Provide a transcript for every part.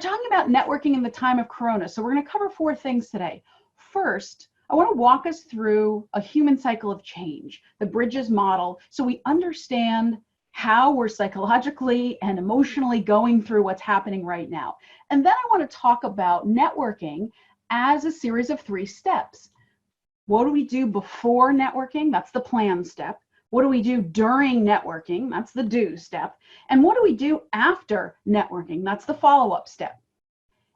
talking about networking in the time of Corona. So we're going to cover 4 things today. First, I want to walk us through a human cycle of change, the Bridges model, so we understand how we're psychologically and emotionally going through what's happening right now. And then I want to talk about networking as a series of 3 steps. What do we do before networking? That's the plan step. What do we do during networking? That's the do step. And what do we do after networking? That's the follow-up step.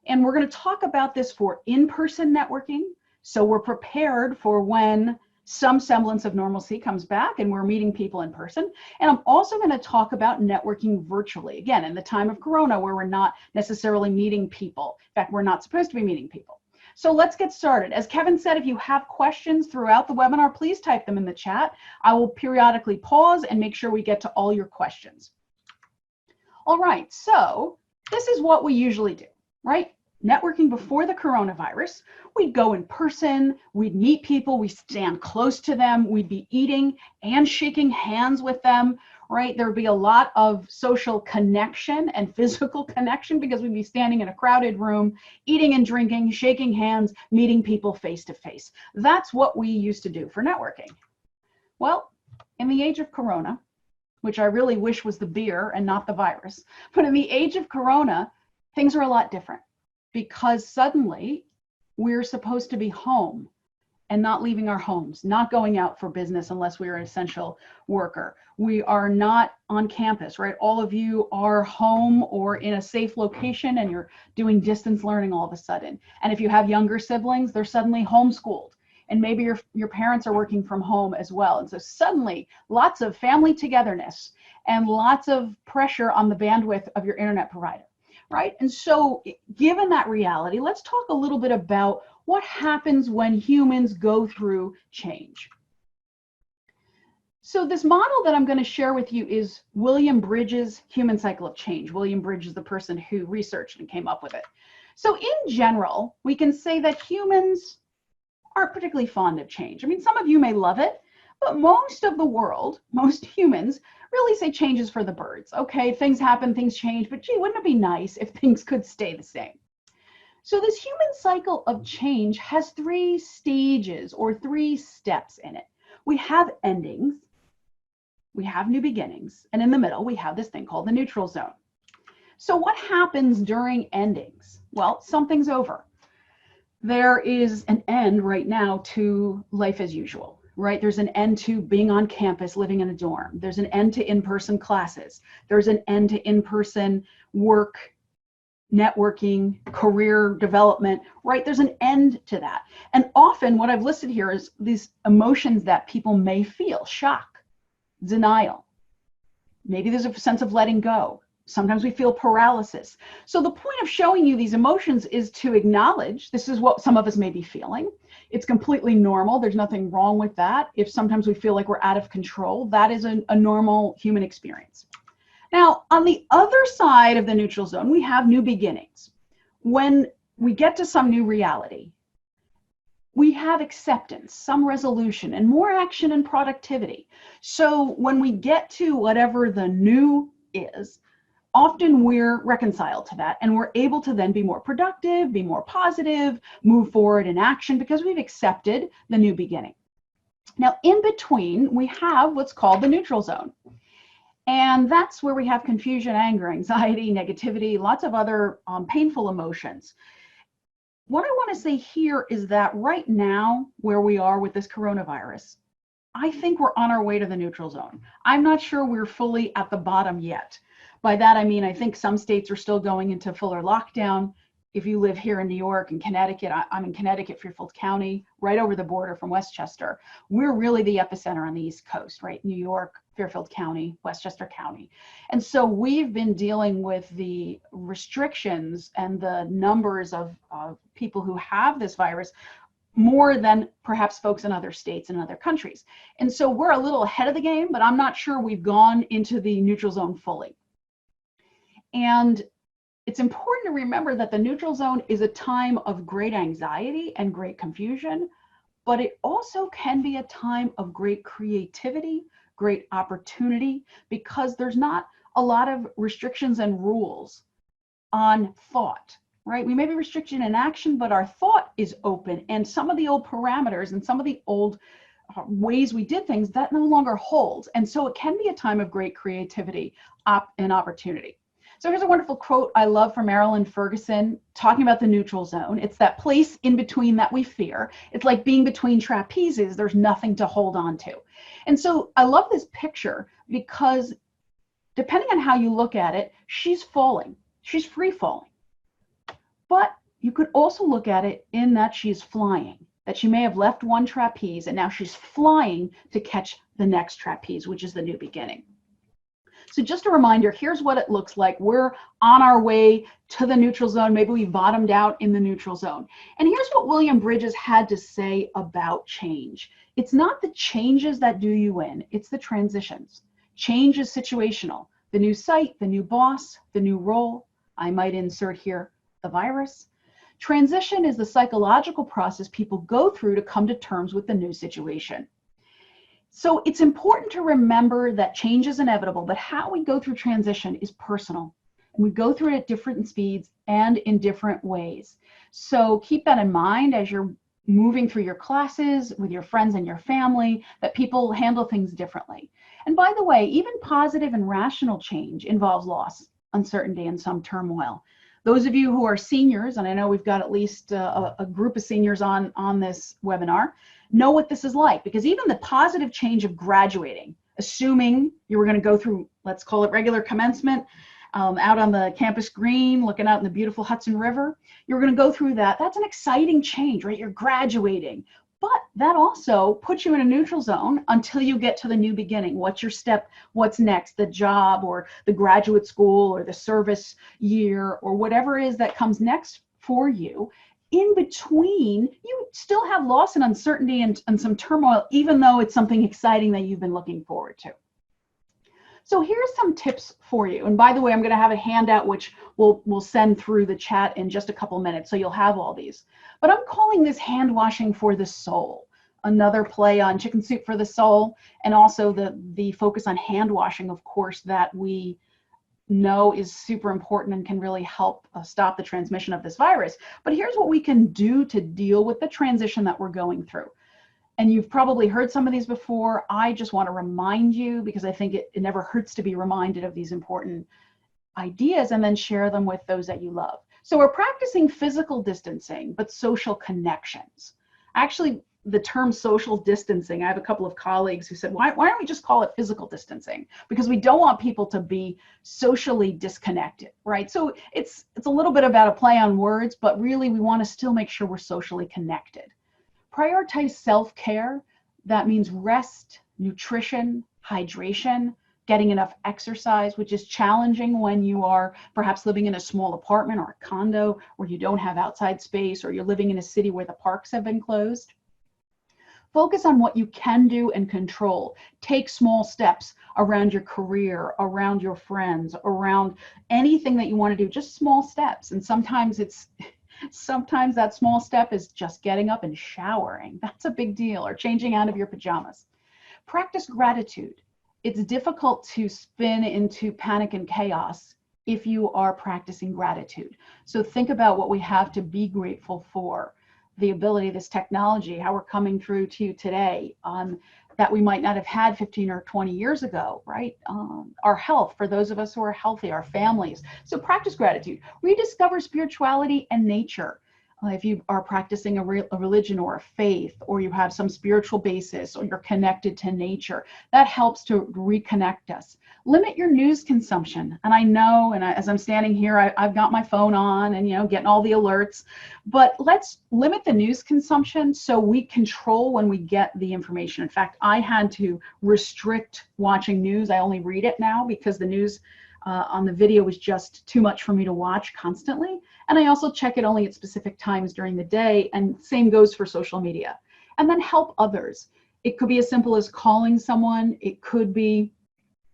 And we're going to talk about this for in-person networking, so we're prepared for when some semblance of normalcy comes back and we're meeting people in person. And I'm also going to talk about networking virtually, again, in the time of Corona, where we're not necessarily meeting people. In fact, we're not supposed to be meeting people. So let's get started. As Kevin said, if you have questions throughout the webinar, please type them in the chat. I will periodically pause and make sure we get to all your questions. All right, so this is what we usually do, right? Networking before the coronavirus, we'd go in person, we'd meet people, we stand close to them, we'd be eating and shaking hands with them, right? There would be a lot of social connection and physical connection because we'd be standing in a crowded room, eating and drinking, shaking hands, meeting people face to face. That's what we used to do for networking. Well, in the age of Corona, which I really wish was the beer and not the virus, but in the age of Corona, things are a lot different, because suddenly we're supposed to be home and not leaving our homes, not going out for business unless we are an essential worker. We are not on campus, right? All of you are home or in a safe location and you're doing distance learning all of a sudden. And if you have younger siblings, they're suddenly homeschooled. And maybe your parents are working from home as well. And so suddenly lots of family togetherness and lots of pressure on the bandwidth of your internet provider. Right? And so given that reality, let's talk a little bit about what happens when humans go through change. So this model that I'm going to share with you is William Bridges' human cycle of change. William Bridges is the person who researched and came up with it. So in general, we can say that humans aren't particularly fond of change. I mean, some of you may love it, but most of the world, most humans, really say change is for the birds. Okay, things happen, things change, but gee, wouldn't it be nice if things could stay the same? So this human cycle of change has 3 stages or 3 steps in it. We have endings, we have new beginnings, and in the middle, we have this thing called the neutral zone. So what happens during endings? Well, something's over. There is an end right now to life as usual. Right? There's an end to being on campus, living in a dorm. There's an end to in-person classes. There's an end to in-person work, networking, career development, right? There's an end to that. And often what I've listed here is these emotions that people may feel: shock, denial. Maybe there's a sense of letting go. Sometimes we feel paralysis. So the point of showing you these emotions is to acknowledge this is what some of us may be feeling. It's completely normal. There's nothing wrong with that. If sometimes we feel like we're out of control, that is a normal human experience. Now, on the other side of the neutral zone, we have new beginnings. When we get to some new reality, we have acceptance, some resolution, and more action and productivity. So when we get to whatever the new is, often we're reconciled to that and we're able to then be more productive, be more positive, move forward in action because we've accepted the new beginning. Now, in between, we have what's called the neutral zone. And that's where we have confusion, anger, anxiety, negativity, lots of other painful emotions. What I want to say here is that right now, where we are with this coronavirus, I think we're on our way to the neutral zone. I'm not sure we're fully at the bottom yet. By that, I mean, I think some states are still going into fuller lockdown. If you live here in New York and Connecticut, I'm in Connecticut, Fairfield County, right over the border from Westchester. We're really the epicenter on the East Coast, right? New York, Fairfield County, Westchester County. And so we've been dealing with the restrictions and the numbers of people who have this virus more than perhaps folks in other states and other countries. And so we're a little ahead of the game, but I'm not sure we've gone into the neutral zone fully. And it's important to remember that the neutral zone is a time of great anxiety and great confusion, but it also can be a time of great creativity, great opportunity, because there's not a lot of restrictions and rules on thought, right? We may be restricted in action, but our thought is open. And some of the old parameters and some of the old ways we did things, that no longer holds. And so it can be a time of great creativity and opportunity. So here's a wonderful quote I love from Marilyn Ferguson talking about the neutral zone. It's that place in between that we fear. It's like being between trapezes. There's nothing to hold on to. And so I love this picture because depending on how you look at it, she's falling. She's free falling. But you could also look at it in that she's flying, that she may have left one trapeze and now she's flying to catch the next trapeze, which is the new beginning. So just a reminder, here's what it looks like. We're on our way to the neutral zone. Maybe we bottomed out in the neutral zone. And here's what William Bridges had to say about change. It's not the changes that do you in, it's the transitions. Change is situational. The new site, the new boss, the new role. I might insert here the virus. Transition is the psychological process people go through to come to terms with the new situation. So it's important to remember that change is inevitable, but how we go through transition is personal. And we go through it at different speeds and in different ways. So keep that in mind as you're moving through your classes with your friends and your family, that people handle things differently. And by the way, even positive and rational change involves loss, uncertainty, and some turmoil. Those of you who are seniors, and I know we've got at least a group of seniors on this webinar, know what this is like, because even the positive change of graduating, assuming you were going to go through, let's call it regular commencement, out on the campus green, looking out in the beautiful Hudson River, you're going to go through that. That's an exciting change, right? You're graduating. But that also puts you in a neutral zone until you get to the new beginning. What's your step? What's next? The job or the graduate school or the service year or whatever it is that comes next for you. In between, you still have loss and uncertainty and some turmoil, even though it's something exciting that you've been looking forward to. So here's some tips for you. And by the way, I'm going to have a handout which we'll send through the chat in just a couple minutes, so you'll have all these. But I'm calling this hand washing for the soul. Another play on chicken soup for the soul, and also the focus on hand washing, of course, that we know is super important and can really help stop the transmission of this virus. But here's what we can do to deal with the transition that we're going through. And you've probably heard some of these before. I just want to remind you, because I think it never hurts to be reminded of these important ideas and then share them with those that you love. So we're practicing physical distancing, but social connections. Actually, the term social distancing, I have a couple of colleagues who said, why don't we just call it physical distancing? Because we don't want people to be socially disconnected, right? So it's a little bit about a play on words, but really we want to still make sure we're socially connected. Prioritize self-care. That means rest, nutrition, hydration, getting enough exercise, which is challenging when you are perhaps living in a small apartment or a condo where you don't have outside space, or you're living in a city where the parks have been closed. Focus on what you can do and control. Take small steps around your career, around your friends, around anything that you want to do, just small steps. And sometimes that small step is just getting up and showering. That's a big deal, or changing out of your pajamas. Practice gratitude. It's difficult to spin into panic and chaos if you are practicing gratitude. So think about what we have to be grateful for. The ability, this technology, how we're coming through to you today, that we might not have had 15 or 20 years ago, right? Our health, for those of us who are healthy, our families. So practice gratitude. Rediscover spirituality and nature. If you are practicing a religion or a faith, or you have some spiritual basis, or you're connected to nature, that helps to reconnect us. Limit your news consumption. And I know, and as I'm standing here, I've got my phone on and, getting all the alerts, but let's limit the news consumption so we control when we get the information. In fact, I had to restrict watching news. I only read it now because the news on the video was just too much for me to watch constantly. And I also check it only at specific times during the day, and same goes for social media. And then help others. It could be as simple as calling someone. It could be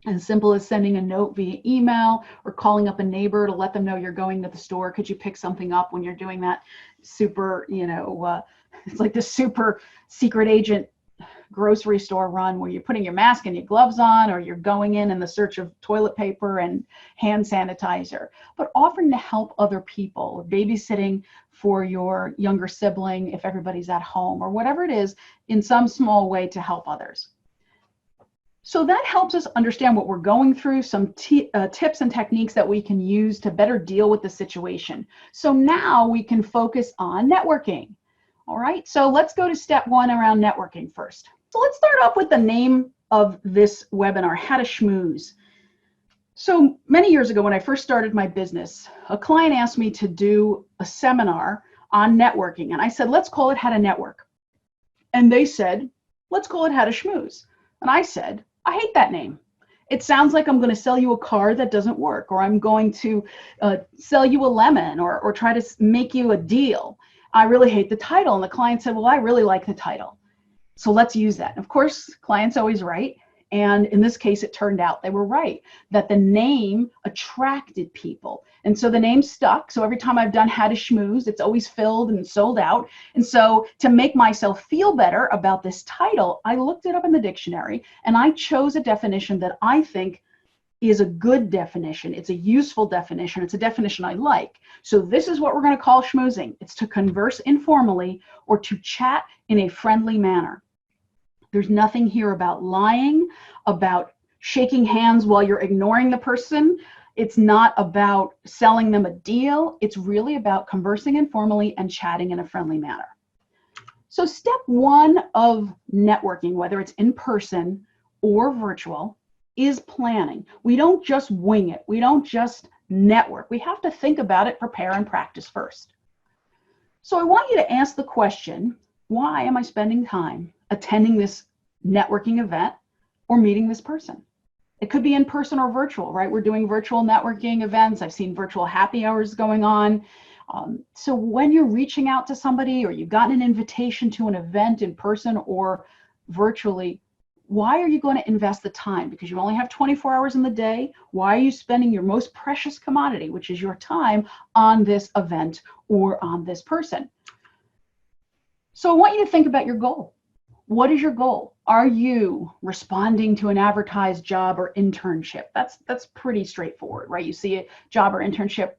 as simple as sending a note via email, or calling up a neighbor to let them know you're going to the store. Could you pick something up when you're doing that super, it's like the super secret agent grocery store run where you're putting your mask and your gloves on, or you're going in the search of toilet paper and hand sanitizer, but offering to help other people, or babysitting for your younger sibling if everybody's at home, or whatever it is, in some small way to help others. So that helps us understand what we're going through, some tips and techniques that we can use to better deal with the situation. So now we can focus on networking. All right, so let's go to step one around networking first. So let's start off with the name of this webinar, How to Schmooze. So many years ago when I first started my business, a client asked me to do a seminar on networking. And I said, let's call it How to Network. And they said, let's call it How to Schmooze. And I said, I hate that name. It sounds like I'm going to sell you a car that doesn't work, or I'm going to sell you a lemon, or try to make you a deal. I really hate the title. And the client said, well, I really like the title, so let's use that. And of course, clients always right. And in this case, it turned out they were right, that the name attracted people. And so the name stuck. So every time I've done How to Schmooze, it's always filled and sold out. And so to make myself feel better about this title, I looked it up in the dictionary and I chose a definition that I think is a good definition. It's a useful definition. It's a definition I like. So this is what we're going to call schmoozing. It's to converse informally or to chat in a friendly manner. There's nothing here about lying, about shaking hands while you're ignoring the person. It's not about selling them a deal. It's really about conversing informally and chatting in a friendly manner. So step one of networking, whether it's in person or virtual, is planning. We don't just wing it. We don't just network. We have to think about it, prepare, and practice first. So I want you to ask the question, why am I spending time attending this networking event or meeting this person? It could be in person or virtual, right? We're doing virtual networking events. I've seen virtual happy hours going on. So when you're reaching out to somebody, or you've gotten an invitation to an event in person or virtually, why are you going to invest the time? Because you only have 24 hours in the day. Why are you spending your most precious commodity, which is your time, on this event or on this person? So I want you to think about your goal. What is your goal? Are you responding to an advertised job or internship? That's pretty straightforward, right? You see a job or internship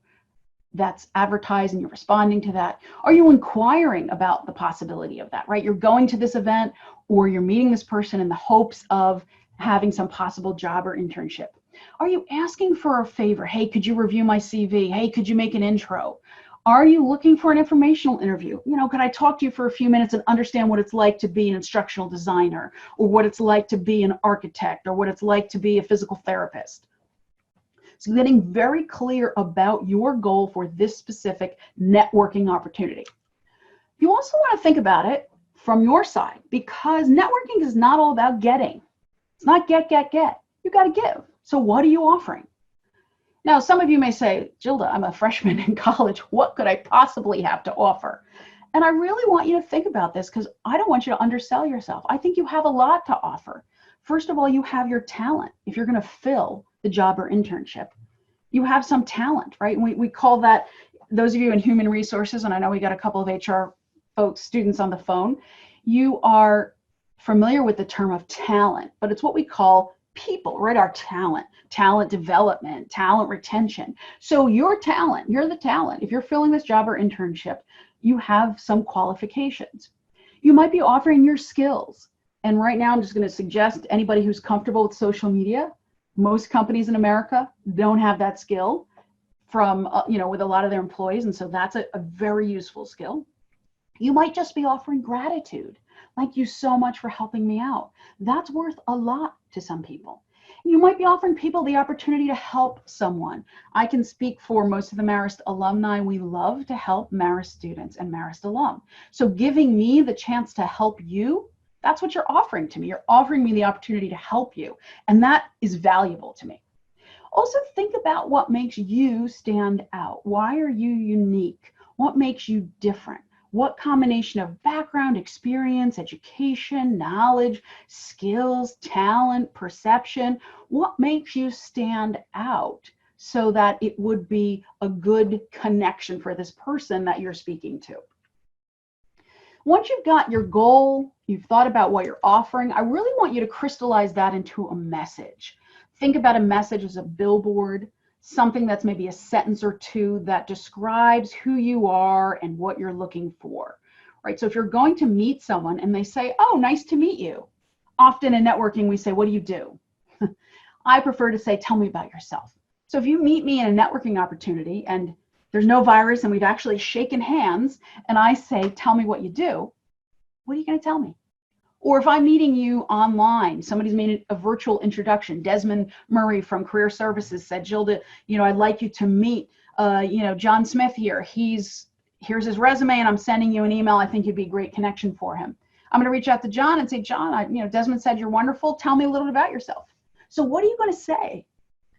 that's advertised and you're responding to that. Are you inquiring about the possibility of that, right? You're going to this event or you're meeting this person in the hopes of having some possible job or internship. Are you asking for a favor? Hey, could you review my CV? Hey, could you make an intro? Are you looking for an informational interview? You know, could I talk to you for a few minutes and understand what it's like to be an instructional designer, or what it's like to be an architect, or what it's like to be a physical therapist? So getting very clear about your goal for this specific networking opportunity. You also want to think about it from your side, because networking is not all about getting. It's not get. You got to give. So what are you offering? Now, some of you may say, Gilda, I'm a freshman in college. What could I possibly have to offer? And I really want you to think about this, because I don't want you to undersell yourself. I think you have a lot to offer. First of all, you have your talent. If you're going to fill the job or internship, you have some talent, right? And we call that, those of you in human resources, and I know we got a couple of HR folks, students on the phone, you are familiar with the term of talent, but it's what we call people, right? Our talent development, talent retention. So your talent, you're the talent. If you're filling this job or internship, you have some qualifications. You might be offering your skills. And right now, I'm just going to suggest anybody who's comfortable with social media, most companies in America don't have that skill from, with a lot of their employees. And so that's a very useful skill. You might just be offering gratitude. Thank you so much for helping me out. That's worth a lot to some people. You might be offering people the opportunity to help someone. I can speak for most of the Marist alumni. We love to help Marist students and Marist alum. So giving me the chance to help you, that's what you're offering to me. You're offering me the opportunity to help you. And that is valuable to me. Also think about what makes you stand out. Why are you unique? What makes you different? What combination of background, experience, education, knowledge, skills, talent, perception, what makes you stand out so that it would be a good connection for this person that you're speaking to? Once you've got your goal, you've thought about what you're offering, I really want you to crystallize that into a message. Think about a message as a billboard, something that's maybe a sentence or two that describes who you are and what you're looking for, right? So if you're going to meet someone and they say, oh, nice to meet you. Often in networking, we say, what do you do? I prefer to say, tell me about yourself. So if you meet me in a networking opportunity and there's no virus and we've actually shaken hands and I say, tell me what you do, what are you going to tell me? Or if I'm meeting you online, somebody's made a virtual introduction. Desmond Murray from Career Services said, Gilda, I'd like you to meet, John Smith here. Here's his resume and I'm sending you an email. I think you'd be a great connection for him. I'm going to reach out to John and say, John, Desmond said you're wonderful. Tell me a little bit about yourself. So what are you going to say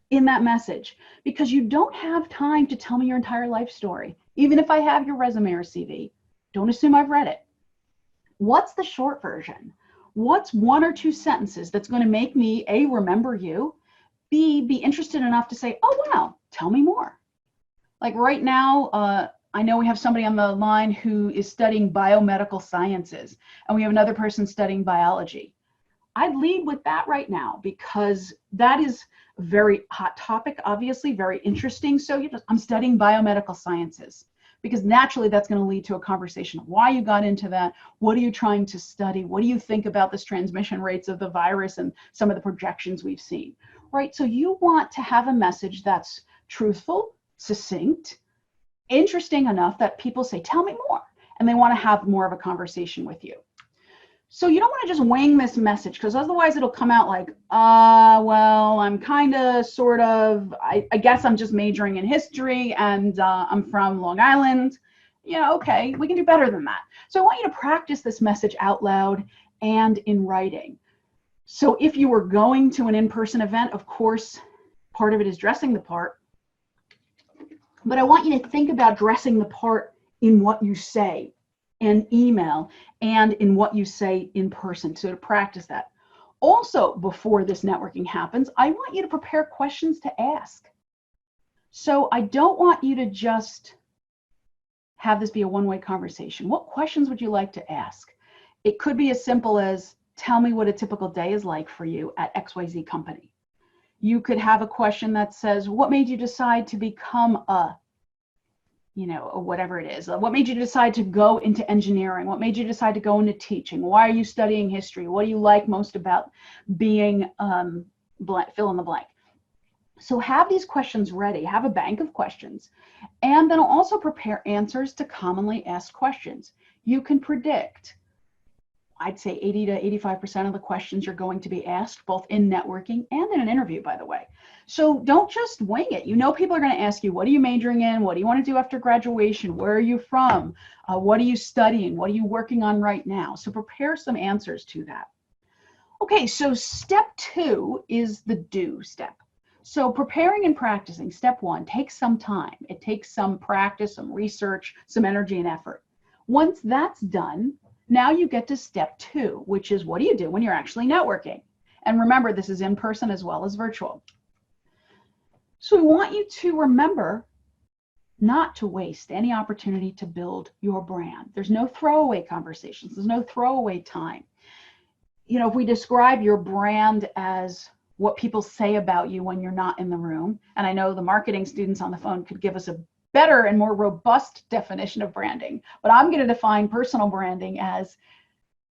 in that message? Because you don't have time to tell me your entire life story. Even if I have your resume or CV, don't assume I've read it. What's the short version? What's one or two sentences that's going to make me, A, remember you, B, be interested enough to say, oh, wow, tell me more. Like right now, I know we have somebody on the line who is studying biomedical sciences, and we have another person studying biology. I'd lead with that right now because that is a very hot topic, obviously, very interesting. So I'm studying biomedical sciences because naturally that's going to lead to a conversation of why you got into that. What are you trying to study? What do you think about this transmission rates of the virus and some of the projections we've seen, right? So you want to have a message that's truthful, succinct, interesting enough that people say, tell me more, and they want to have more of a conversation with you. So you don't want to just wing this message because otherwise it'll come out like, well, I'm kind of, sort of, I guess I'm just majoring in history and I'm from Long Island. Okay, we can do better than that. So I want you to practice this message out loud and in writing. So if you were going to an in-person event, of course, part of it is dressing the part. But I want you to think about dressing the part in what you say in email and in what you say in person, so to practice that. Also, before this networking happens, I want you to prepare questions to ask. So I don't want you to just have this be a one-way conversation. What questions would you like to ask? It could be as simple as, tell me what a typical day is like for you at XYZ company. You could have a question that says, what made you decide to become a, or whatever it is. What made you decide to go into engineering? What made you decide to go into teaching? Why are you studying history? What do you like most about being fill in the blank? So have these questions ready, have a bank of questions, and then also prepare answers to commonly asked questions. You can predict, I'd say 80 to 85% of the questions you're going to be asked, both in networking and in an interview, by the way. So don't just wing it. People are going to ask you, what are you majoring in? What do you want to do after graduation? Where are you from? What are you studying? What are you working on right now? So prepare some answers to that. Okay, so step 2 is the do step. So preparing and practicing, step 1, takes some time. It takes some practice, some research, some energy and effort. Once that's done, now you get to step 2, which is what do you do when you're actually networking? And remember, this is in person as well as virtual. So we want you to remember not to waste any opportunity to build your brand. There's no throwaway conversations. There's no throwaway time. If we describe your brand as what people say about you when you're not in the room, and I know the marketing students on the phone could give us a better and more robust definition of branding, but I'm going to define personal branding as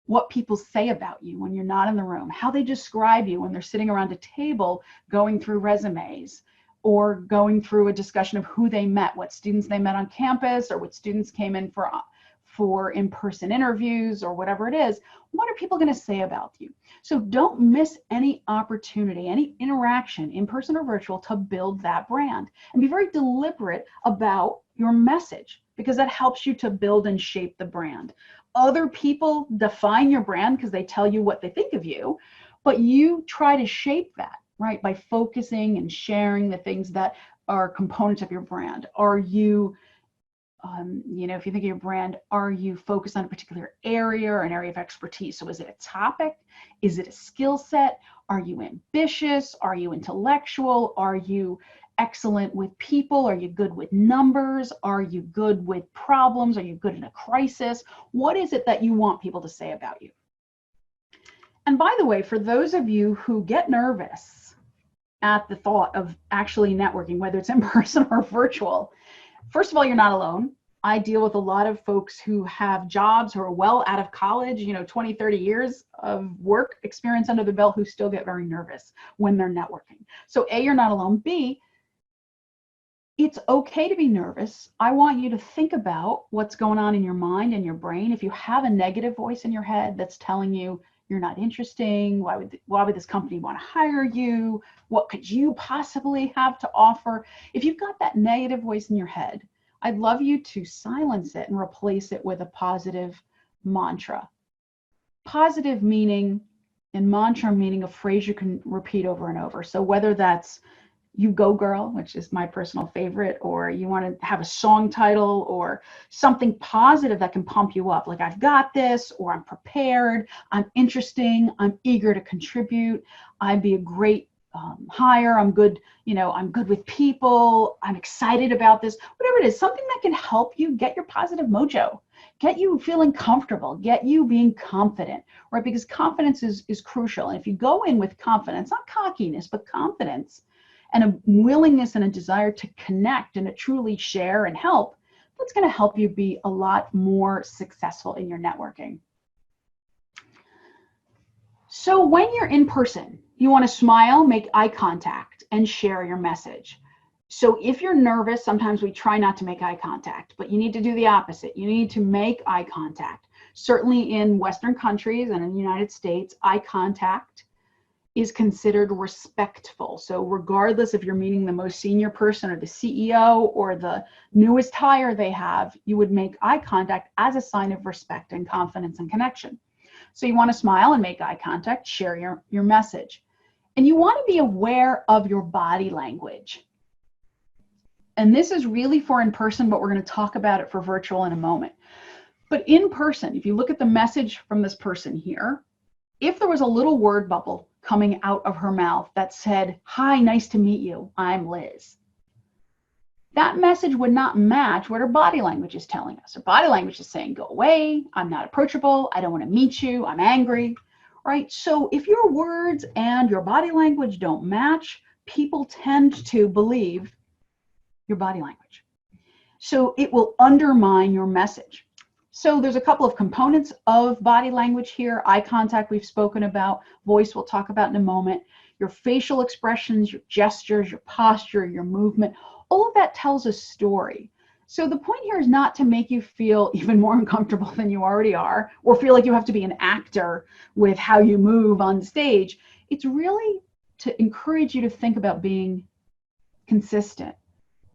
what people say about you when you're not in the room, how they describe you when they're sitting around a table going through resumes or going through a discussion of who they met, what students they met on campus, or what students came in for in-person interviews or whatever it is. What are people going to say about you? So don't miss any opportunity, any interaction, in person or virtual, to build that brand. And be very deliberate about your message, because that helps you to build and shape the brand. Other people define your brand because they tell you what they think of you, but you try to shape that, right, by focusing and sharing the things that are components of your brand. Are you if you think of your brand, are you focused on a particular area or an area of expertise? So is it a topic? Is it a skill set? Are you ambitious? Are you intellectual? Are you excellent with people? Are you good with numbers? Are you good with problems? Are you good in a crisis? What is it that you want people to say about you? And by the way, for those of you who get nervous at the thought of actually networking, whether it's in person or virtual, first of all, you're not alone. I deal with a lot of folks who have jobs, who are well out of college, 20, 30 years of work experience under the belt, who still get very nervous when they're networking. So A, you're not alone. B, it's okay to be nervous. I want you to think about what's going on in your mind and your brain. If you have a negative voice in your head that's telling you you're not interesting, why would this company want to hire you? What could you possibly have to offer? If you've got that negative voice in your head, I'd love you to silence it and replace it with a positive mantra. Positive meaning and mantra meaning a phrase you can repeat over and over. So whether that's "You Go Girl," which is my personal favorite, or you want to have a song title or something positive that can pump you up, like "I've got this," or "I'm prepared," "I'm interesting," "I'm eager to contribute," "I'd be a great hire," "I'm good, I'm good with people," "I'm excited about this," whatever it is, something that can help you get your positive mojo, get you feeling comfortable, get you being confident, right? Because confidence is crucial. And if you go in with confidence, not cockiness, but confidence, and a willingness and a desire to connect and to truly share and help, that's going to help you be a lot more successful in your networking. So when you're in person, you want to smile, make eye contact, and share your message. So if you're nervous, sometimes we try not to make eye contact, but you need to do the opposite. You need to make eye contact. Certainly in Western countries and in the United States, eye contact is considered respectful. So regardless if you're meeting the most senior person or the CEO or the newest hire they have, you would make eye contact as a sign of respect and confidence and connection. So you want to smile and make eye contact, share your message. And you want to be aware of your body language. And this is really for in person, but we're going to talk about it for virtual in a moment. But in person, if you look at the message from this person here, if there was a little word bubble coming out of her mouth that said, "Hi, nice to meet you, I'm Liz," that message would not match what her body language is telling us. Her body language is saying, "Go away, I'm not approachable, I don't want to meet you, I'm angry," right? So if your words and your body language don't match, people tend to believe your body language. So it will undermine your message. So there's a couple of components of body language here. Eye contact we've spoken about, voice we'll talk about in a moment, your facial expressions, your gestures, your posture, your movement, all of that tells a story. So the point here is not to make you feel even more uncomfortable than you already are, or feel like you have to be an actor with how you move on stage. It's really to encourage you to think about being consistent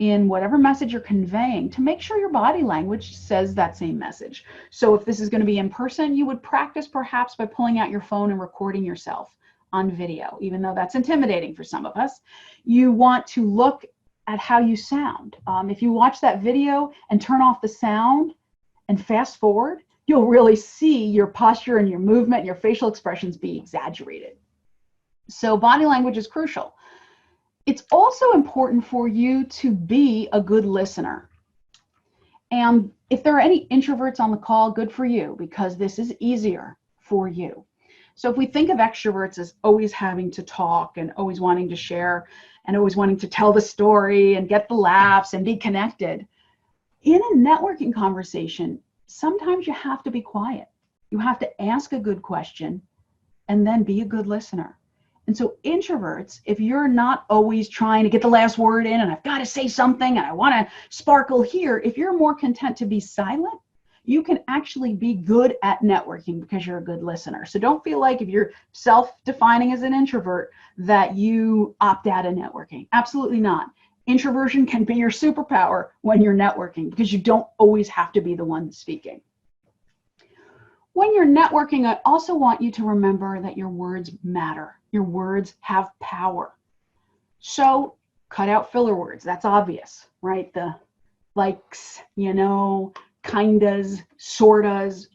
in whatever message you're conveying, to make sure your body language says that same message. So if this is going to be in person, you would practice perhaps by pulling out your phone and recording yourself on video, even though that's intimidating for some of us. You want to look at how you sound. If you watch that video and turn off the sound and fast forward, you'll really see your posture and your movement and your facial expressions be exaggerated. So body language is crucial. It's also important for you to be a good listener. And if there are any introverts on the call, good for you, because this is easier for you. So if we think of extroverts as always having to talk and always wanting to share and always wanting to tell the story and get the laughs and be connected, in a networking conversation, sometimes you have to be quiet. You have to ask a good question and then be a good listener. And so introverts, if you're not always trying to get the last word in and I've got to say something and I want to sparkle here, if you're more content to be silent, you can actually be good at networking because you're a good listener. So don't feel like if you're self-defining as an introvert that you opt out of networking. Absolutely not. Introversion can be your superpower when you're networking because you don't always have to be the one speaking. When you're networking, I also want you to remember that your words matter. Your words have power. So cut out filler words. That's obvious, right? The likes, kindas, sortas.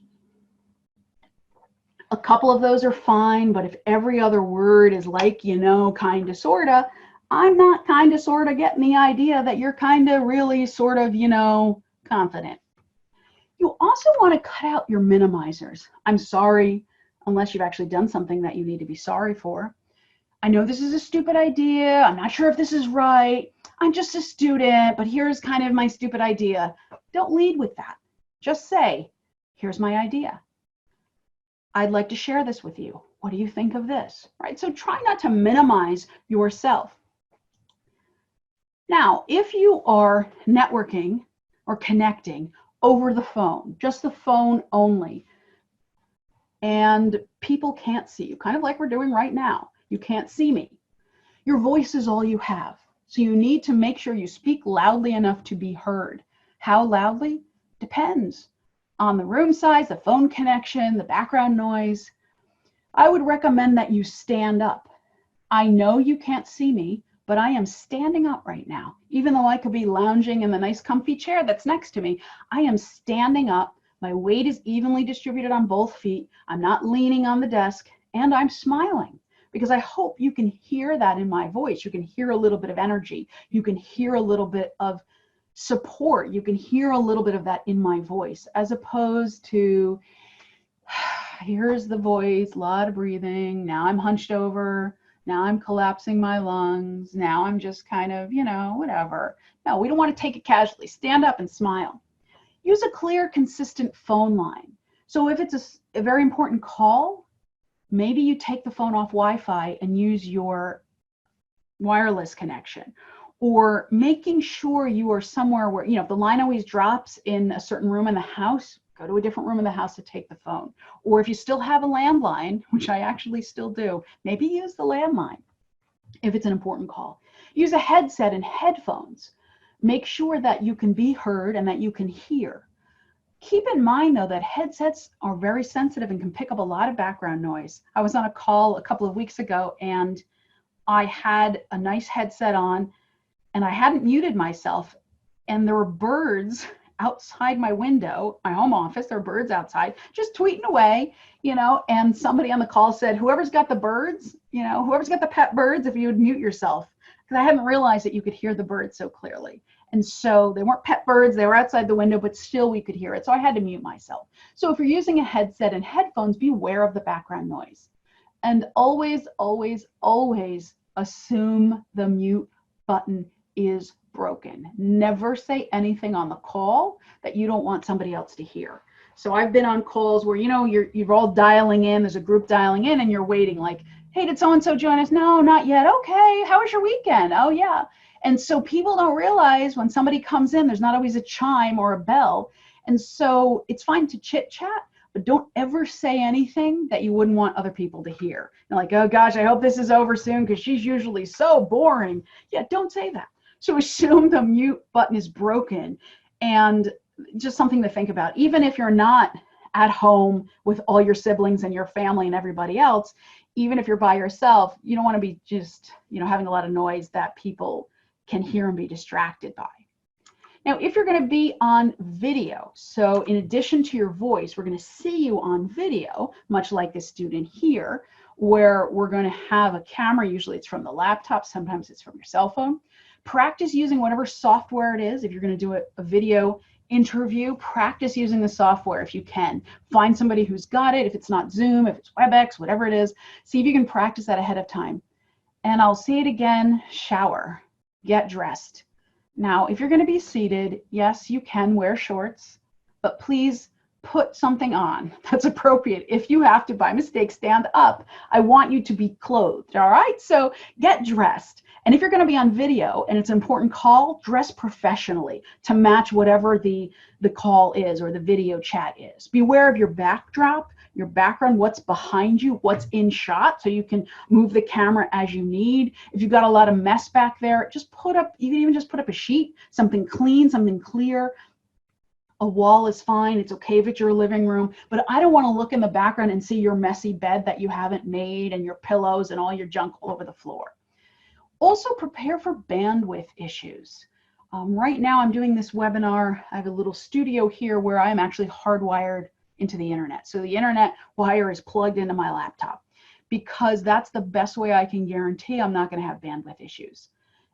A couple of those are fine, but if every other word is like, kinda, sorta, I'm not kind of sort of getting the idea that you're kind of really sort of, confident. You also want to cut out your minimizers. I'm sorry, unless you've actually done something that you need to be sorry for. I know this is a stupid idea. I'm not sure if this is right. I'm just a student, but here's kind of my stupid idea. Don't lead with that. Just say, here's my idea. I'd like to share this with you. What do you think of this? Right? So try not to minimize yourself. Now, if you are networking or connecting over the phone, just the phone only, and people can't see you, kind of like we're doing right now, you can't see me. Your voice is all you have. So you need to make sure you speak loudly enough to be heard. How loudly? Depends on the room size, the phone connection, the background noise. I would recommend that you stand up. I know you can't see me, but I am standing up right now. Even though I could be lounging in the nice comfy chair that's next to me, I am standing up. My weight is evenly distributed on both feet. I'm not leaning on the desk, and I'm smiling, because I hope you can hear that in my voice. You can hear a little bit of energy. You can hear a little bit of support. You can hear a little bit of that in my voice, as opposed to, here's the voice, a lot of breathing. Now I'm hunched over. Now I'm collapsing my lungs. Now I'm just kind of, whatever. No, we don't want to take it casually. Stand up and smile. Use a clear, consistent phone line. So if it's a very important call, maybe you take the phone off Wi-Fi and use your wireless connection, or making sure you are somewhere where, if the line always drops in a certain room in the house, go to a different room in the house to take the phone. Or if you still have a landline, which I actually still do, maybe use the landline if it's an important call. Use a headset and headphones. Make sure that you can be heard and that you can hear. Keep in mind, though, that headsets are very sensitive and can pick up a lot of background noise. I was on a call a couple of weeks ago, and I had a nice headset on, and I hadn't muted myself, and there were birds outside my window, my home office. There are birds outside just tweeting away, and somebody on the call said, whoever's got the birds, whoever's got the pet birds, if you would mute yourself, because I hadn't realized that you could hear the birds so clearly. And so they weren't pet birds, they were outside the window, but still we could hear it. So I had to mute myself. So if you're using a headset and headphones, be aware of the background noise. And always, always, always assume the mute button is broken. Never say anything on the call that you don't want somebody else to hear. So I've been on calls where, you're all dialing in, there's a group dialing in, and you're waiting like, hey, did so-and-so join us? No, not yet. Okay, how was your weekend? Oh, yeah. And so people don't realize when somebody comes in, there's not always a chime or a bell. And so it's fine to chit chat, but don't ever say anything that you wouldn't want other people to hear. You're like, oh gosh, I hope this is over soon because she's usually so boring. Yeah, don't say that. So assume the mute button is broken, and just something to think about. Even if you're not at home with all your siblings and your family and everybody else, even if you're by yourself, you don't want to be just, having a lot of noise that people can hear and be distracted by. Now, if you're going to be on video, so in addition to your voice, we're going to see you on video, much like this student here, where we're going to have a camera. Usually it's from the laptop, sometimes it's from your cell phone. Practice using whatever software it is. If you're going to do a video interview, practice using the software if you can. Find somebody who's got it. If it's not Zoom, if it's WebEx, whatever it is, see if you can practice that ahead of time. And I'll say it again, shower, get dressed. Now, if you're going to be seated, yes, you can wear shorts, but please put something on that's appropriate. If you have to, by mistake, stand up, I want you to be clothed, all right? So get dressed. And if you're going to be on video and it's an important call, dress professionally to match whatever the call is or the video chat is. Beware of your backdrop, your background, what's behind you, what's in shot, so you can move the camera as you need. If you've got a lot of mess back there, you can even just put up a sheet, something clean, something clear. A wall is fine. It's okay if it's your living room, but I don't want to look in the background and see your messy bed that you haven't made and your pillows and all your junk all over the floor. Also prepare for bandwidth issues. Right now I'm doing this webinar. I have a little studio here where I'm actually hardwired into the internet. So the internet wire is plugged into my laptop because that's the best way I can guarantee I'm not going to have bandwidth issues.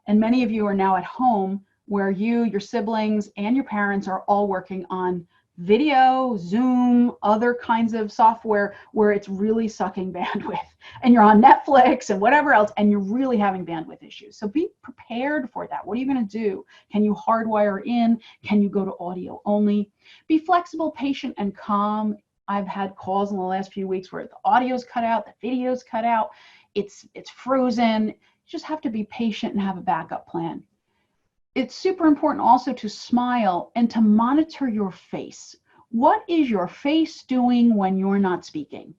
And many of you are now at home where you, your siblings, and your parents are all working on video, Zoom, other kinds of software where it's really sucking bandwidth. And you're on Netflix and whatever else, and you're really having bandwidth issues. So be prepared for that. What are you going to do? Can you hardwire in? Can you go to audio only? Be flexible, patient, and calm. I've had calls in the last few weeks where the audio's cut out, the video's cut out, it's frozen. You just have to be patient and have a backup plan. It's super important also to smile and to monitor your face. What is your face doing when you're not speaking?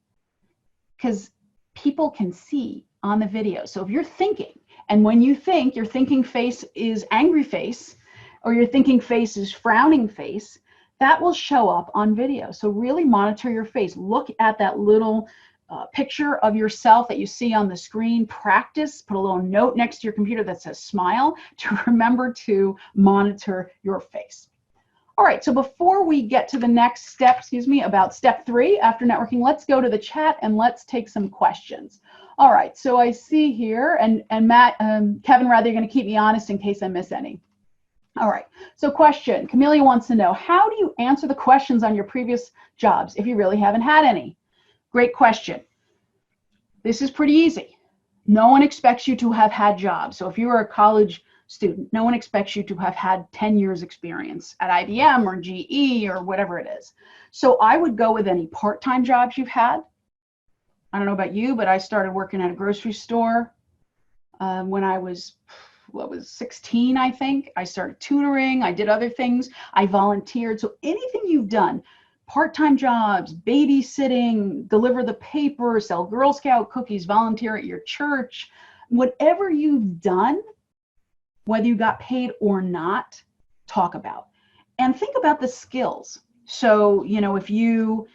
Because people can see on the video. So if you're thinking, and when you think, your thinking face is angry face, or your thinking face is frowning face, that will show up on video. So really monitor your face. Look at that little picture of yourself that you see on the screen. Practice, put a little note next to your computer that says smile to remember to monitor your face. All right, so before we get to the next step, about step 3 after networking, let's go to the chat and let's take some questions. All right, so I see here, and Matt, Kevin, rather, you're gonna keep me honest in case I miss any. All right, so question, Camelia wants to know, how do you answer the questions on your previous jobs if you really haven't had any? Great question. This is pretty easy. No one expects you to have had jobs. So if you were a college student, no one expects you to have had 10 years experience at IBM or GE or whatever it is. So I would go with any part-time jobs you've had. I don't know about you, but I started working at a grocery store when I was 16, I think. I started tutoring, I did other things, I volunteered. So anything you've done, part-time jobs, babysitting, deliver the paper, sell Girl Scout cookies, volunteer at your church, whatever you've done, whether you got paid or not, talk about. And think about the skills. So, you know, if you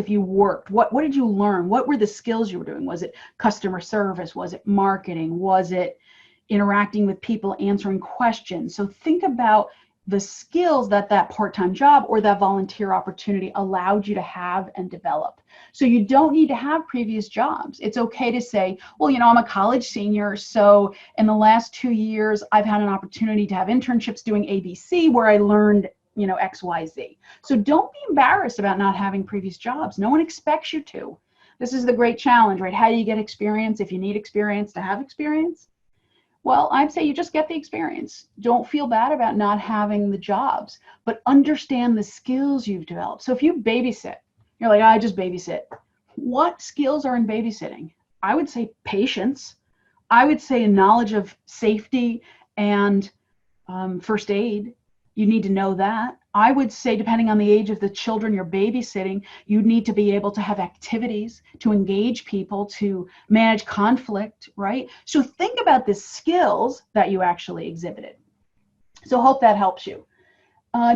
worked, what did you learn? What were the skills you were doing? Was it customer service? Was it marketing? Was it interacting with people, answering questions? So think about the skills that part-time job or that volunteer opportunity allowed you to have and develop. So you don't need to have previous jobs. It's okay to say, well, you know, I'm a college senior, so in the last 2 years, I've had an opportunity to have internships doing ABC where I learned, you know, XYZ. So don't be embarrassed about not having previous jobs. No one expects you to. This is the great challenge, right? How do you get experience if you need experience to have experience? Well, I'd say you just get the experience. Don't feel bad about not having the jobs, but understand the skills you've developed. So if you babysit, you're like, I just babysit. What skills are in babysitting? I would say patience. I would say a knowledge of safety and first aid. You need to know that. I would say, depending on the age of the children you're babysitting, you need to be able to have activities, to engage people, to manage conflict, right? So think about the skills that you actually exhibited. So hope that helps you.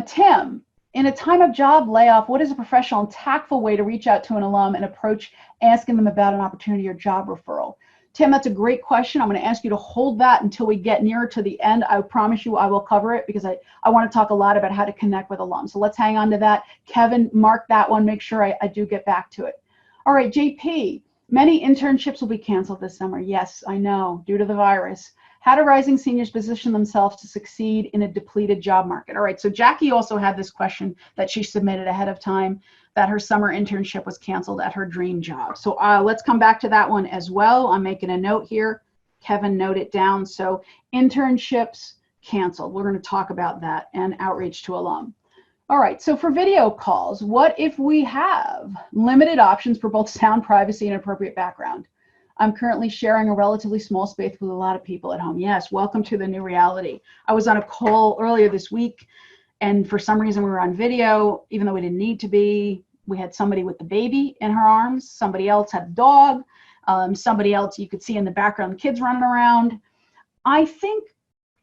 Tim, in a time of job layoff, what is a professional and tactful way to reach out to an alum and approach asking them about an opportunity or job referral? Tim, that's a great question. I'm going to ask you to hold that until we get nearer to the end. I promise you I will cover it because I want to talk a lot about how to connect with alums. So let's hang on to that. Kevin, mark that one. Make sure I do get back to it. All right, JP, many internships will be canceled this summer. Yes, I know, due to the virus. How do rising seniors position themselves to succeed in a depleted job market? All right, so Jackie also had this question that she submitted ahead of time, that her summer internship was canceled at her dream job. So let's come back to that one as well. I'm making a note here. Kevin, note it down. So internships canceled. We're going to talk about that and outreach to alum. All right, so for video calls, what if we have limited options for both sound privacy and appropriate background? I'm currently sharing a relatively small space with a lot of people at home. Yes, welcome to the new reality. I was on a call earlier this week, and for some reason we were on video, even though we didn't need to be. We had somebody with the baby in her arms, somebody else had the dog, somebody else you could see in the background, the kids running around. I think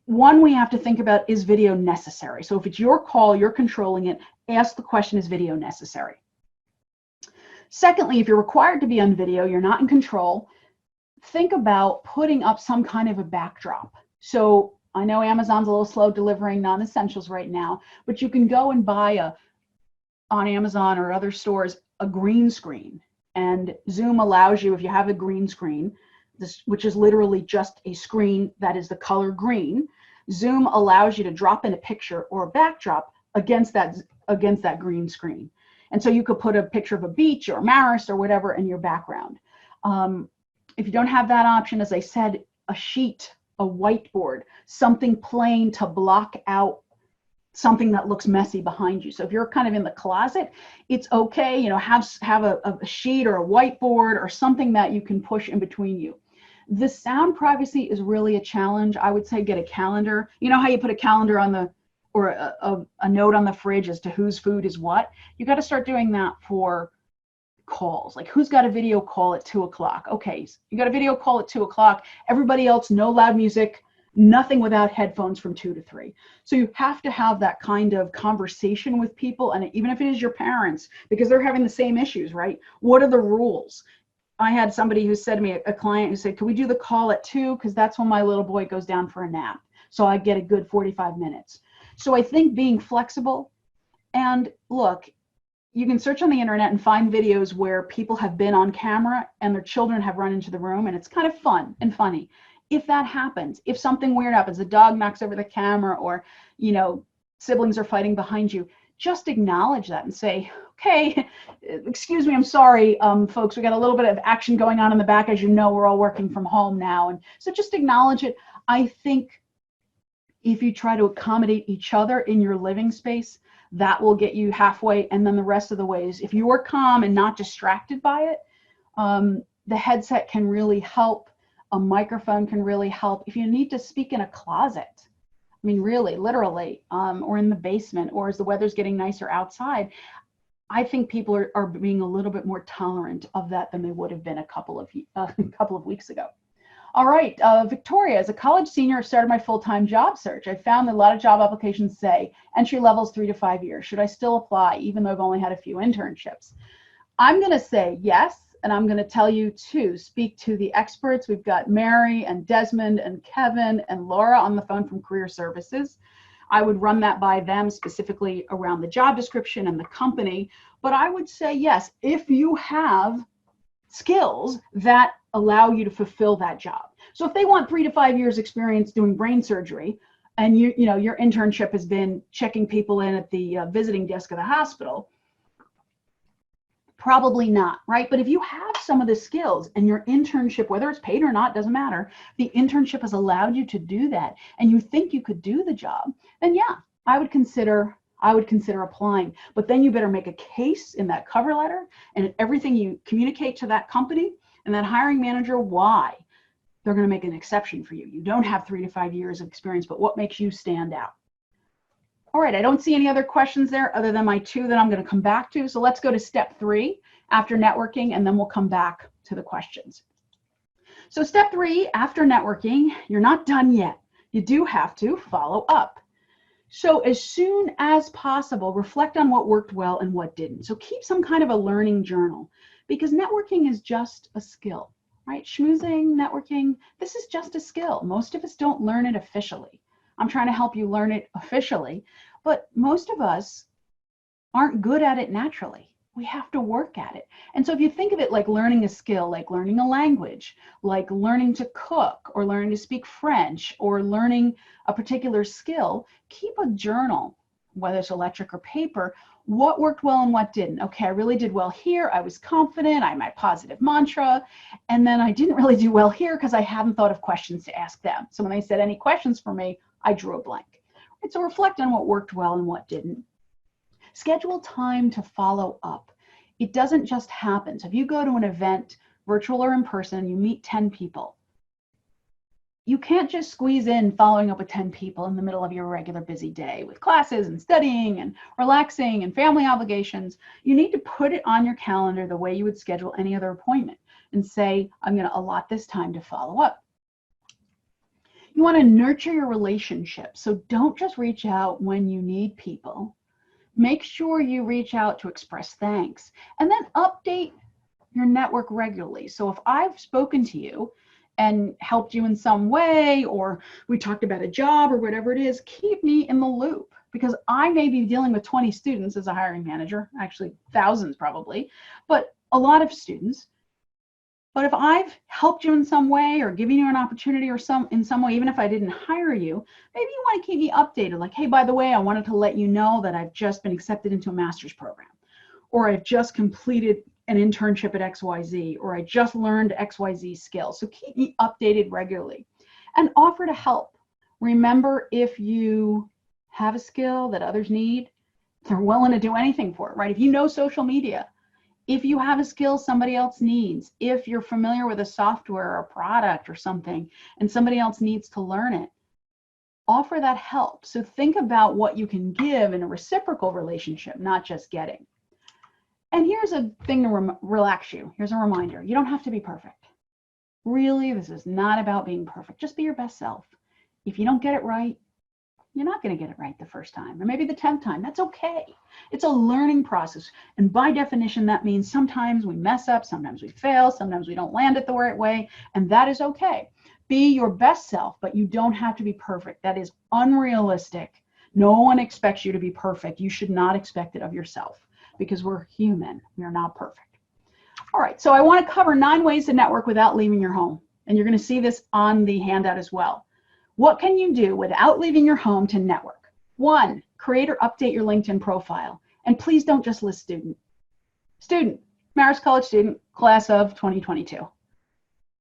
one we have to think about, is video necessary? So if it's your call, you're controlling it, ask the question, is video necessary? Secondly, if you're required to be on video, you're not in control, think about putting up some kind of a backdrop. So I know Amazon's a little slow delivering non-essentials right now, but you can go and buy on Amazon or other stores, a green screen. And Zoom allows you, if you have a green screen, which is literally just a screen that is the color green. Zoom allows you to drop in a picture or a backdrop against that green screen. And so you could put a picture of a beach or Marist or whatever in your background. If you don't have that option, as I said, a sheet, a whiteboard, something plain to block out something that looks messy behind you. So if you're kind of in the closet, it's okay, have a sheet or a whiteboard or something that you can push in between you. The sound privacy is really a challenge. I would say get a calendar. You know how you put a calendar on or a note on the fridge as to whose food is what? You got to start doing that for calls. Like, who's got a video call at 2 o'clock? Okay, so you got a video call at 2 o'clock. Everybody else, no loud music, nothing without headphones from 2 to 3. So you have to have that kind of conversation with people, and even if it is your parents, because they're having the same issues, right? What are the rules? I had somebody who said to me, a client who said, can we do the call at 2? Because that's when my little boy goes down for a nap. So I get a good 45 minutes. So I think being flexible, and look, you can search on the internet and find videos where people have been on camera and their children have run into the room, and it's kind of fun and funny. If that happens, if something weird happens, a dog knocks over the camera, or, siblings are fighting behind you, just acknowledge that and say, okay, excuse me, I'm sorry, folks, we got a little bit of action going on in the back. As you know, we're all working from home now. And so just acknowledge it. I think if you try to accommodate each other in your living space, that will get you halfway. And then the rest of the ways, if you are calm and not distracted by it, the headset can really help. A microphone can really help. If you need to speak in a closet, I mean, really, literally, or in the basement, or as the weather's getting nicer outside, I think people are being a little bit more tolerant of that than they would have been a couple of weeks ago. All right, Victoria, as a college senior, I've started my full-time job search. I found that a lot of job applications say entry level is 3 to 5 years. Should I still apply, even though I've only had a few internships? I'm going to say yes, and I'm going to tell you to speak to the experts. We've got Mary and Desmond and Kevin and Laura on the phone from Career Services. I would run that by them specifically around the job description and the company. But I would say yes, if you have skills that allow you to fulfill that job. So if they want 3 to 5 years experience doing brain surgery, and your internship has been checking people in at the visiting desk of the hospital, probably not, right? But if you have some of the skills and your internship, whether it's paid or not, doesn't matter, the internship has allowed you to do that, and you think you could do the job, then yeah, I would consider applying. But then you better make a case in that cover letter and everything you communicate to that company and that hiring manager why they're going to make an exception for you. You don't have 3 to 5 years of experience, but what makes you stand out? All right, I don't see any other questions there other than my 2 that I'm going to come back to. So let's go to step 3 after networking, and then we'll come back to the questions. So step 3, after networking, you're not done yet. You do have to follow up. So as soon as possible, reflect on what worked well and what didn't. So keep some kind of a learning journal, because networking is just a skill, right? Schmoozing, networking, this is just a skill. Most of us don't learn it officially. I'm trying to help you learn it officially, but most of us aren't good at it naturally. We have to work at it. And so if you think of it like learning a skill, like learning a language, like learning to cook or learning to speak French or learning a particular skill, keep a journal, whether it's electric or paper, what worked well and what didn't. Okay, I really did well here. I was confident. I had my positive mantra. And then I didn't really do well here because I hadn't thought of questions to ask them. So when they said any questions for me, I drew a blank. Right, so reflect on what worked well and what didn't. Schedule time to follow up. It doesn't just happen. So if you go to an event, virtual or in person, you meet 10 people, you can't just squeeze in following up with 10 people in the middle of your regular busy day with classes and studying and relaxing and family obligations. You need to put it on your calendar the way you would schedule any other appointment and say, I'm going to allot this time to follow up. You want to nurture your relationship. So don't just reach out when you need people. Make sure you reach out to express thanks, and then update your network regularly. So if I've spoken to you and helped you in some way, or we talked about a job or whatever it is, keep me in the loop, because I may be dealing with 20 students as a hiring manager, actually thousands probably, but a lot of students. But if I've helped you in some way or given you an opportunity or in some way, even if I didn't hire you, maybe you want to keep me updated. Like, hey, by the way, I wanted to let you know that I've just been accepted into a master's program, or I've just completed an internship at XYZ, or I just learned XYZ skills. So keep me updated regularly and offer to help. Remember, if you have a skill that others need, they're willing to do anything for it, right? If you know social media, if you have a skill somebody else needs, if you're familiar with a software or a product or something and somebody else needs to learn it, offer that help. So think about what you can give in a reciprocal relationship, not just getting. And here's a thing to relax you. Here's a reminder. You don't have to be perfect. Really, this is not about being perfect. Just be your best self. If you don't get it right, you're not going to get it right the first time, or maybe the 10th time. That's okay. It's a learning process. And by definition, that means sometimes we mess up, sometimes we fail, sometimes we don't land it the right way, and that is okay. Be your best self, but you don't have to be perfect. That is unrealistic. No one expects you to be perfect. You should not expect it of yourself because we're human. We're not perfect. All right, so I want to cover 9 ways to network without leaving your home. And you're going to see this on the handout as well. What can you do without leaving your home to network? 1, create or update your LinkedIn profile. And please don't just list student. Student, Marist College student, class of 2022.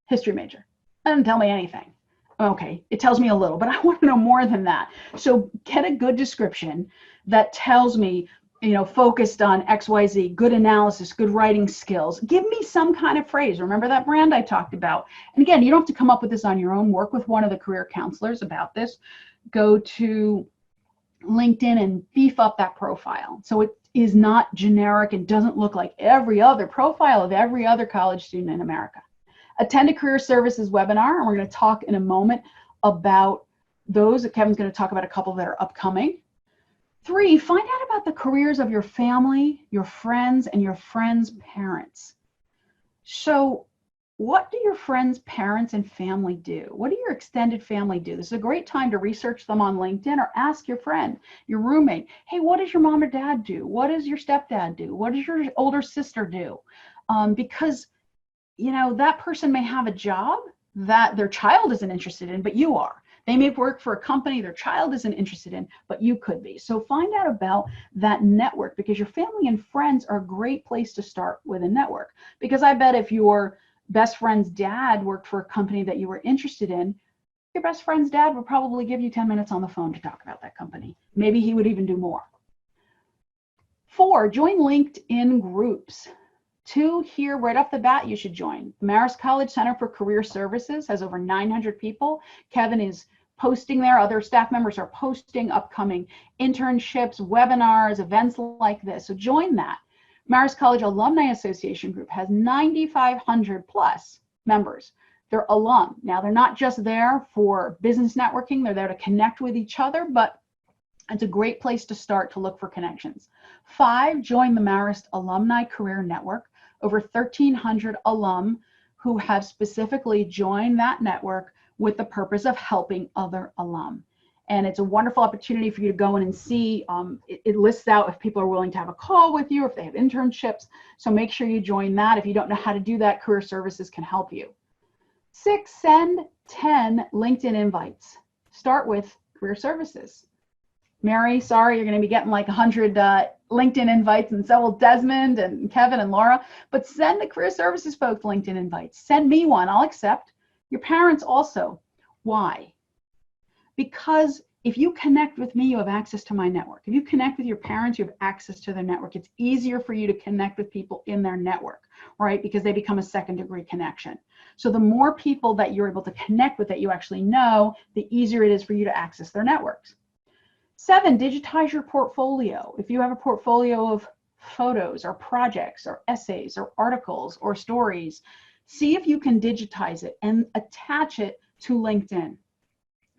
History major. That doesn't tell me anything. Okay, it tells me a little, but I want to know more than that. So get a good description that tells me, focused on XYZ, good analysis, good writing skills. Give me some kind of phrase. Remember that brand I talked about? And again, you don't have to come up with this on your own. Work with one of the career counselors about this. Go to LinkedIn and beef up that profile. So it is not generic and doesn't look like every other profile of every other college student in America. Attend a career services webinar, and we're going to talk in a moment about those. Kevin's going to talk about a couple that are upcoming. 3, find out about the careers of your family, your friends, and your friends' parents. So what do your friends' parents and family do? What do your extended family do? This is a great time to research them on LinkedIn or ask your friend, your roommate, hey, what does your mom or dad do? What does your stepdad do? What does your older sister do? Because, that person may have a job that their child isn't interested in, but you are. They may work for a company their child isn't interested in, but you could be. So find out about that network, because your family and friends are a great place to start with a network. Because I bet if your best friend's dad worked for a company that you were interested in, your best friend's dad would probably give you 10 minutes on the phone to talk about that company. Maybe he would even do more. 4, join LinkedIn groups. 2, here right off the bat, you should join. The Marist College Center for Career Services has over 900 people. Kevin is posting there. Other staff members are posting upcoming internships, webinars, events like this. So join that. Marist College Alumni Association group has 9,500 plus members. They're alum. Now, they're not just there for business networking. They're there to connect with each other, but it's a great place to start to look for connections. 5, join the Marist Alumni Career Network. Over 1,300 alum who have specifically joined that network with the purpose of helping other alum. And it's a wonderful opportunity for you to go in and see. It lists out if people are willing to have a call with you, if they have internships. So make sure you join that. If you don't know how to do that, Career Services can help you. 6, send 10 LinkedIn invites. Start with Career Services. Mary, sorry, you're going to be getting like 100 LinkedIn invites, and so will Desmond and Kevin and Laura, but send the Career Services folks LinkedIn invites. Send me one, I'll accept. Your parents also. Why? Because if you connect with me, you have access to my network. If you connect with your parents, you have access to their network. It's easier for you to connect with people in their network, right? Because they become a second-degree connection. So the more people that you're able to connect with that you actually know, the easier it is for you to access their networks. 7, digitize your portfolio. If you have a portfolio of photos or projects or essays or articles or stories, see if you can digitize it and attach it to LinkedIn.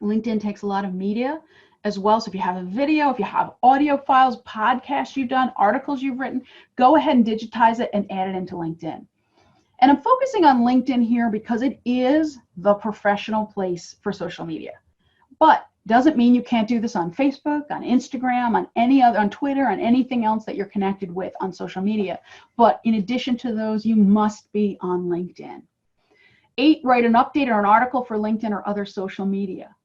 LinkedIn takes a lot of media as well. So if you have a video, if you have audio files, podcasts you've done, articles you've written, go ahead and digitize it and add it into LinkedIn. And I'm focusing on LinkedIn here because it is the professional place for social media. But doesn't mean you can't do this on Facebook, on Instagram, on any other, on Twitter, on anything else that you're connected with on social media. But in addition to those, you must be on LinkedIn. 8, write an update or an article for LinkedIn or other social media.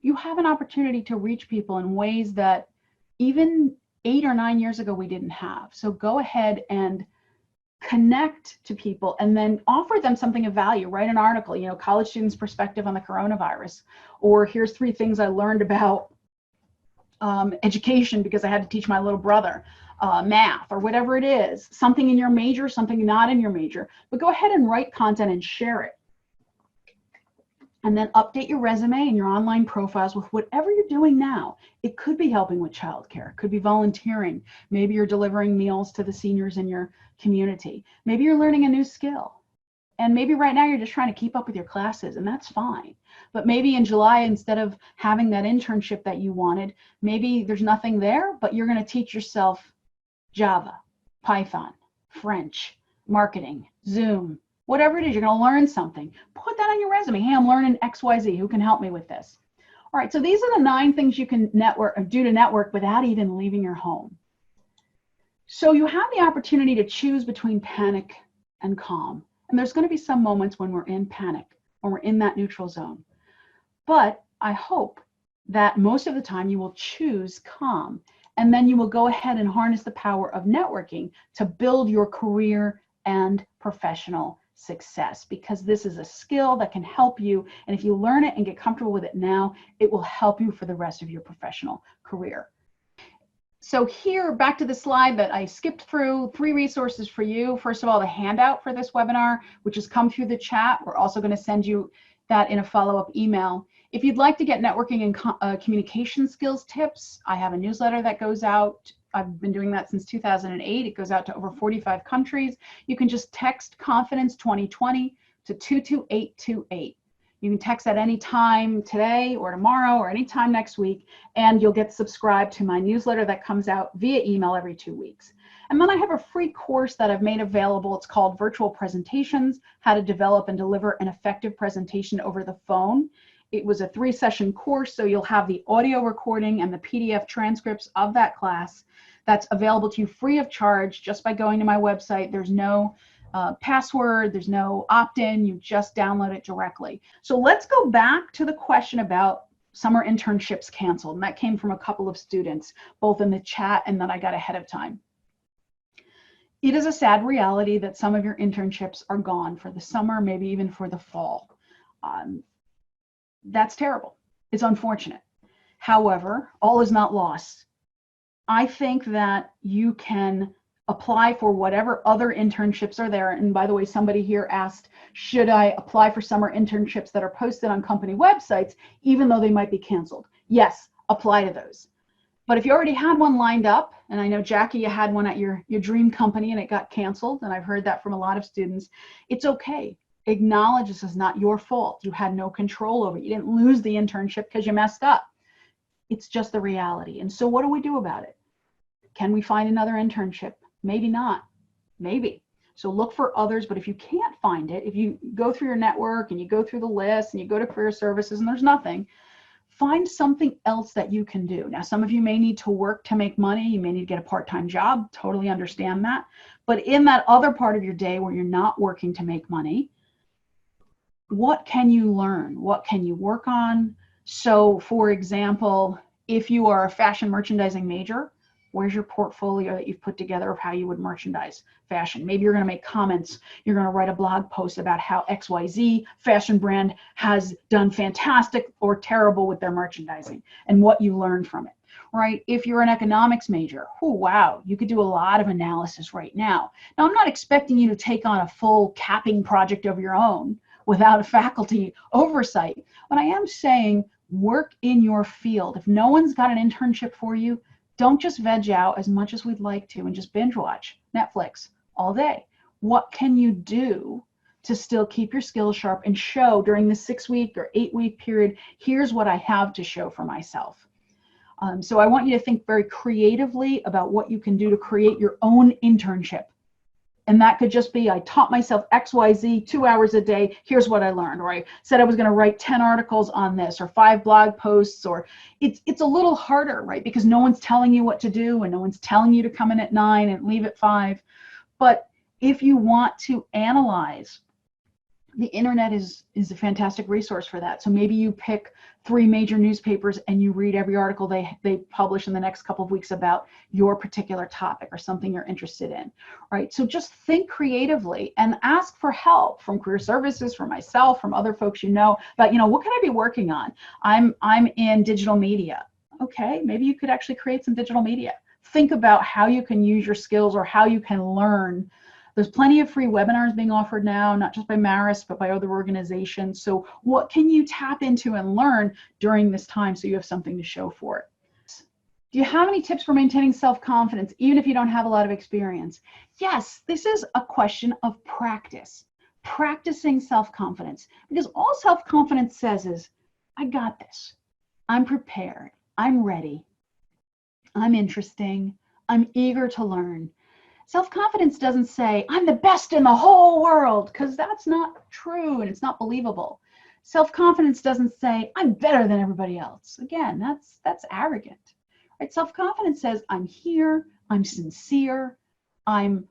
You have an opportunity to reach people in ways that even 8 or 9 years ago we didn't have. So go ahead and connect to people and then offer them something of value. Write an article, you know, college students' perspective on the coronavirus, or here's 3 things I learned about education because I had to teach my little brother math, or whatever it is, something in your major, something not in your major. But go ahead and write content and share it. And then update your resume and your online profiles with whatever you're doing now. It could be helping with childcare, it could be volunteering. Maybe you're delivering meals to the seniors in your community. Maybe you're learning a new skill. And maybe right now you're just trying to keep up with your classes, and that's fine. But maybe in July, instead of having that internship that you wanted, maybe there's nothing there, but you're going to teach yourself Java, Python, French, marketing, Zoom, whatever it is. You're going to learn something. Put that on your resume. Hey, I'm learning XYZ. Who can help me with this? All right, so these are the 9 things you can do to network without even leaving your home. So you have the opportunity to choose between panic and calm. And there's going to be some moments when we're in panic, when we're in that neutral zone. But I hope that most of the time you will choose calm, and then you will go ahead and harness the power of networking to build your career and professional success, because this is a skill that can help you. And if you learn it and get comfortable with it now, it will help you for the rest of your professional career. So here, back to the slide that I skipped through, 3 resources for you. First of all, the handout for this webinar, which has come through the chat. We're also going to send you that in a follow-up email. If you'd like to get networking and communication skills tips, I have a newsletter that goes out. I've been doing that since 2008. It goes out to over 45 countries. You can just text Confidence 2020 to 22828. You can text at any time today or tomorrow or any time next week, and you'll get subscribed to my newsletter that comes out via email every 2 weeks. And then I have a free course that I've made available. It's called Virtual Presentations, How to Develop and Deliver an Effective Presentation Over the Phone. It was a 3-session course, so you'll have the audio recording and the PDF transcripts of that class. That's available to you free of charge just by going to my website. There's no password, there's no opt-in, you just download it directly. So let's go back to the question about summer internships canceled. And that came from a couple of students, both in the chat and that I got ahead of time. It is a sad reality that some of your internships are gone for the summer, maybe even for the fall. That's terrible. It's unfortunate. However, all is not lost. I think that you can apply for whatever other internships are there. And by the way, somebody here asked, should I apply for summer internships that are posted on company websites, even though they might be canceled? Yes, apply to those. But if you already had one lined up, and I know Jackie, you had one at your dream company and it got canceled, and I've heard that from a lot of students, it's okay. Acknowledge this is not your fault. You had no control over it. You didn't lose the internship because you messed up. It's just the reality. And so what do we do about it? Can we find another internship? Maybe not, maybe. So look for others, but if you can't find it, if you go through your network and you go through the list and you go to career services and there's nothing, find something else that you can do. Now, some of you may need to work to make money. You may need to get a part-time job, totally understand that. But in that other part of your day where you're not working to make money, what can you learn? What can you work on? So for example, if you are a fashion merchandising major, where's your portfolio that you've put together of how you would merchandise fashion? Maybe you're going to make comments. You're going to write a blog post about how XYZ fashion brand has done fantastic or terrible with their merchandising and what you learned from it, right? If you're an economics major, oh, wow, you could do a lot of analysis right now. Now, I'm not expecting you to take on a full capping project of your own without a faculty oversight, but I am saying work in your field. If no one's got an internship for you, don't just veg out as much as we'd like to and just binge watch Netflix all day. What can you do to still keep your skills sharp and show during the 6-week or 8-week period, here's what I have to show for myself. So I want you to think very creatively about what you can do to create your own internship. And that could just be, I taught myself XYZ 2 hours a day. Here's what I learned. Or I said I was going to write 10 articles on this or 5 blog posts. Or it's a little harder, right? Because no one's telling you what to do and no one's telling you to come in at 9 and leave at 5. But if you want to analyze the internet is a fantastic resource for that. So maybe you pick 3 major newspapers and you read every article they publish in the next couple of weeks about your particular topic or something you're interested in, right? So just think creatively and ask for help from career services, from myself, from other folks you know, about, what can I be working on? I'm in digital media. Okay, maybe you could actually create some digital media. Think about how you can use your skills or how you can learn. There's plenty of free webinars being offered now, not just by Marist, but by other organizations. So what can you tap into and learn during this time so you have something to show for it? Do you have any tips for maintaining self-confidence, even if you don't have a lot of experience? Yes, this is a question of practice. Practicing self-confidence. Because all self-confidence says is, I got this. I'm prepared. I'm ready. I'm interesting. I'm eager to learn. Self-confidence doesn't say, I'm the best in the whole world, because that's not true and it's not believable. Self-confidence doesn't say, I'm better than everybody else. Again, that's arrogant. Right? Self-confidence says, I'm here, I'm sincere, I'm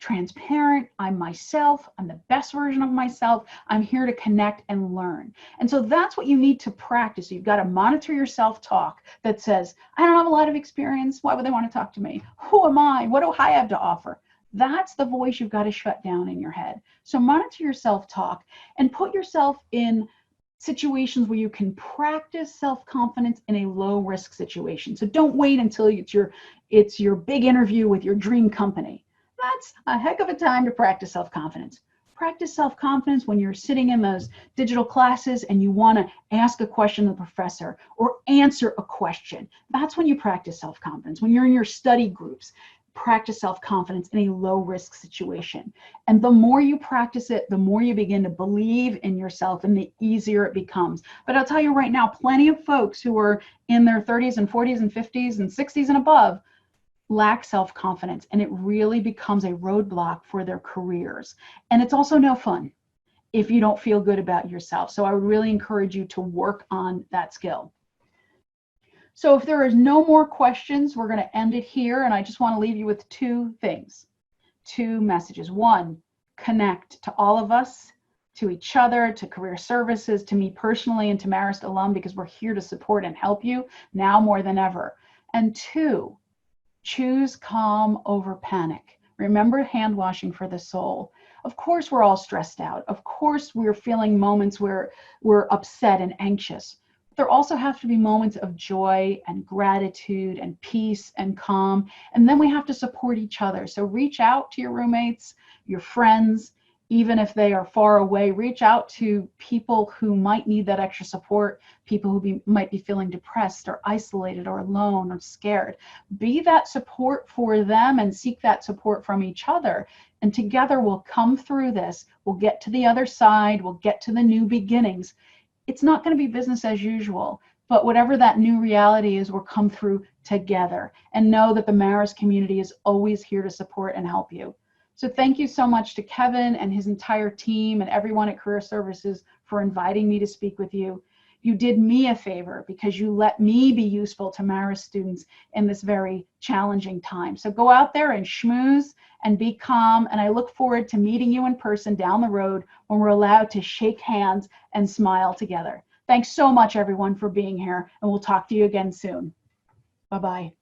transparent, I'm myself, I'm the best version of myself, I'm here to connect and learn. And so that's what you need to practice. You've got to monitor your self-talk that says, I don't have a lot of experience, why would they want to talk to me? Who am I? What do I have to offer? That's the voice you've got to shut down in your head. So monitor your self-talk and put yourself in situations where you can practice self-confidence in a low-risk situation. So don't wait until it's your big interview with your dream company. That's a heck of a time to practice self-confidence. Practice self-confidence when you're sitting in those digital classes and you want to ask a question to the professor or answer a question. That's when you practice self-confidence. When you're in your study groups, practice self-confidence in a low-risk situation. And the more you practice it, the more you begin to believe in yourself and the easier it becomes. But I'll tell you right now, plenty of folks who are in their 30s and 40s and 50s and 60s and above lack self-confidence, and it really becomes a roadblock for their careers. And it's also no fun if you don't feel good about yourself. So I would really encourage you to work on that skill. So if there is no more questions, we're going to end it here. And I just want to leave you with 2 things, 2 messages. 1, connect to all of us, to each other, to career services, to me personally, and to Marist alum, because we're here to support and help you now more than ever. And 2, choose calm over panic. Remember hand washing for the soul. Of course, we're all stressed out. Of course, we're feeling moments where we're upset and anxious. There also have to be moments of joy and gratitude and peace and calm. And then we have to support each other. So reach out to your roommates, your friends, even if they are far away. Reach out to people who might need that extra support, people who might be feeling depressed or isolated or alone or scared. Be that support for them and seek that support from each other. And together we'll come through this. We'll get to the other side. We'll get to the new beginnings. It's not going to be business as usual, but whatever that new reality is, we'll come through together. And know that the Marist community is always here to support and help you. So thank you so much to Kevin and his entire team and everyone at Career Services for inviting me to speak with you. You did me a favor because you let me be useful to Marist students in this very challenging time. So go out there and schmooze and be calm. And I look forward to meeting you in person down the road when we're allowed to shake hands and smile together. Thanks so much, everyone, for being here. And we'll talk to you again soon. Bye-bye.